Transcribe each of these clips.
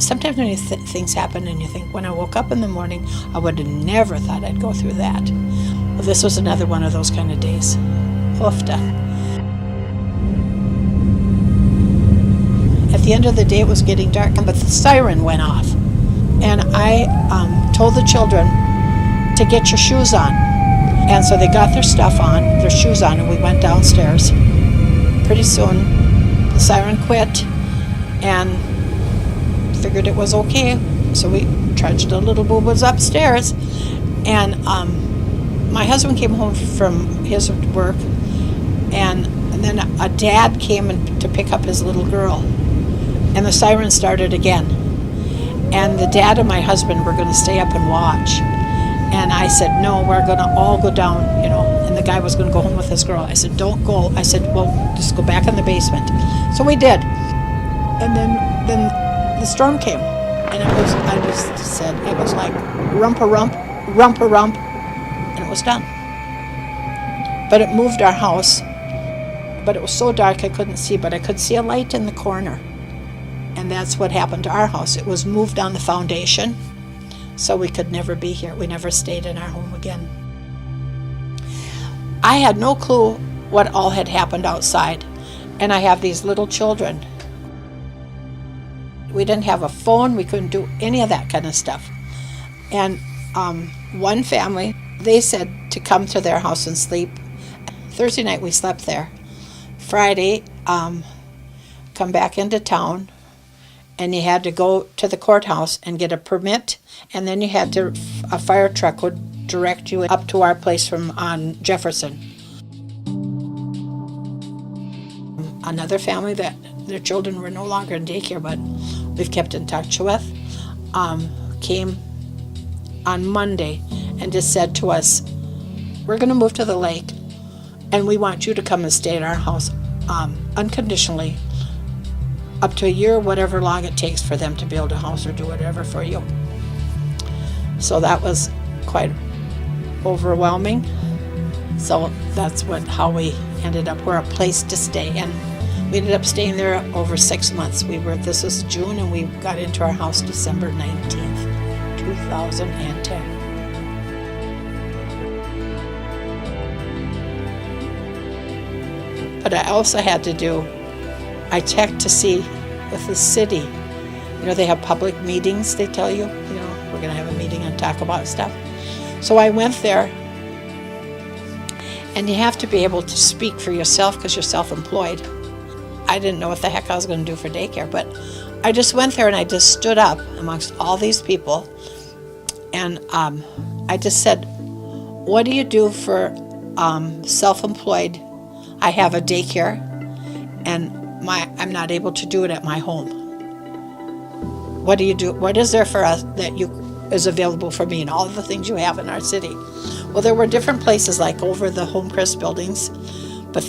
Sometimes when things happen and you think, when I woke up in the morning, I would have never thought I'd go through that. Well, this was another one of those kind of days. Hoofda. At the end of the day, it was getting dark, but the siren went off. And I told the children to get your shoes on. And so they got their stuff on, their shoes on, and we went downstairs. Pretty soon, the siren quit, and figured it was okay. So we trudged the little boo-boos upstairs. And my husband came home from his work, and then a dad came to pick up his little girl. And the siren started again. And the dad and my husband were going to stay up and watch. And I said, no, we're going to all go down, and the guy was going to go home with his girl. I said, don't go. I said, well, just go back in the basement. So we did. And then the storm came. And it was like rump-a-rump, rump-a-rump, and it was done. But it moved our house. But it was so dark I couldn't see, but I could see a light in the corner. And that's what happened to our house. It was moved on the foundation, so we could never be here. We never stayed in our home again. I had no clue what all had happened outside, and I have these little children. We didn't have a phone. We couldn't do any of that kind of stuff. And one family, they said to come to their house and sleep. Thursday night we slept there. Friday, come back into town, and you had to go to the courthouse and get a permit, and then a fire truck would direct you up to our place on Jefferson. Another family that their children were no longer in daycare, but we've kept in touch with, came on Monday and just said to us, we're going to move to the lake, and we want you to come and stay at our house unconditionally, up to a year, whatever long it takes for them to build a house or do whatever for you. So that was quite overwhelming. So that's how we ended up. We're a place to stay, and we ended up staying there over 6 months. This was June, and we got into our house December 19th, 2010. But I also had to I checked to see with the city, they have public meetings, they tell you, we're going to have a meeting and talk about stuff. So I went there, and you have to be able to speak for yourself because you're self-employed. I didn't know what the heck I was going to do for daycare, but I just went there and I just stood up amongst all these people, and I just said, what do you do for self-employed? I have a daycare, and I'm not able to do it at my home. What do you do? What is there for us that is available for me, and all of the things you have in our city? Well, there were different places like over the Homecrest buildings, but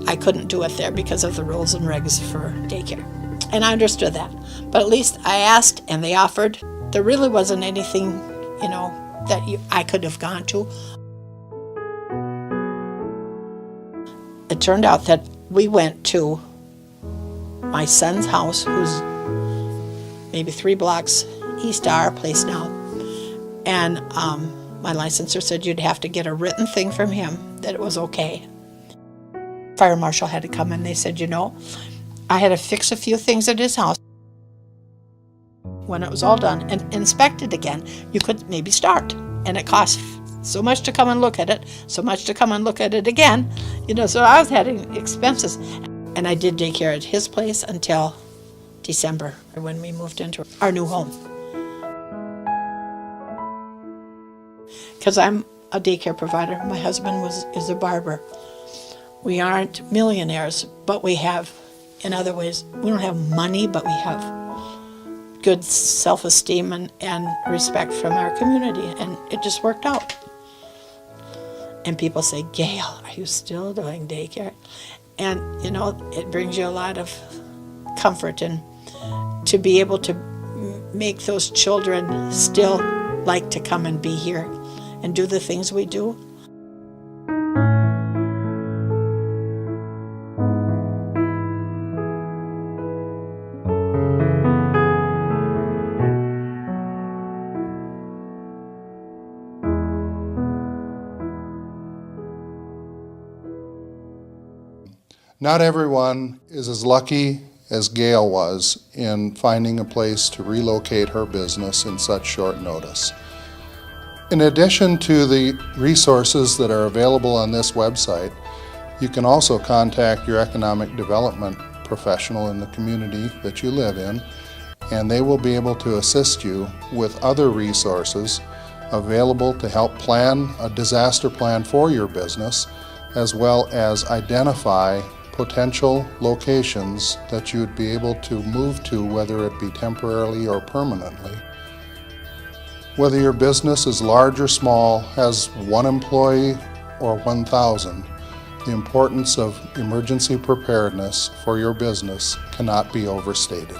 I couldn't do it there because of the rules and regs for daycare. And I understood that. But at least I asked, and they offered. There really wasn't anything, that I could have gone to. It turned out that we went to my son's house, who's maybe 3 blocks east of our place now. And my licensor said you'd have to get a written thing from him that it was okay. Fire marshal had to come, and they said, I had to fix a few things at his house. When it was all done and inspected again, you could maybe start. And it cost so much to come and look at it, so much to come and look at it again. So I was having expenses. And I did daycare at his place until December, when we moved into our new home. Because I'm a daycare provider. My husband is a barber. We aren't millionaires, but we have, in other ways, we don't have money, but we have good self-esteem and respect from our community, and it just worked out. And people say, Gail, are you still doing daycare? And, it brings you a lot of comfort, and to be able to make those children still like to come and be here and do the things we do. Not everyone is as lucky as Gail was in finding a place to relocate her business in such short notice. In addition to the resources that are available on this website, you can also contact your economic development professional in the community that you live in, and they will be able to assist you with other resources available to help plan a disaster plan for your business, as well as identify potential locations that you'd be able to move to, whether it be temporarily or permanently. Whether your business is large or small, has 1 employee or 1,000, the importance of emergency preparedness for your business cannot be overstated.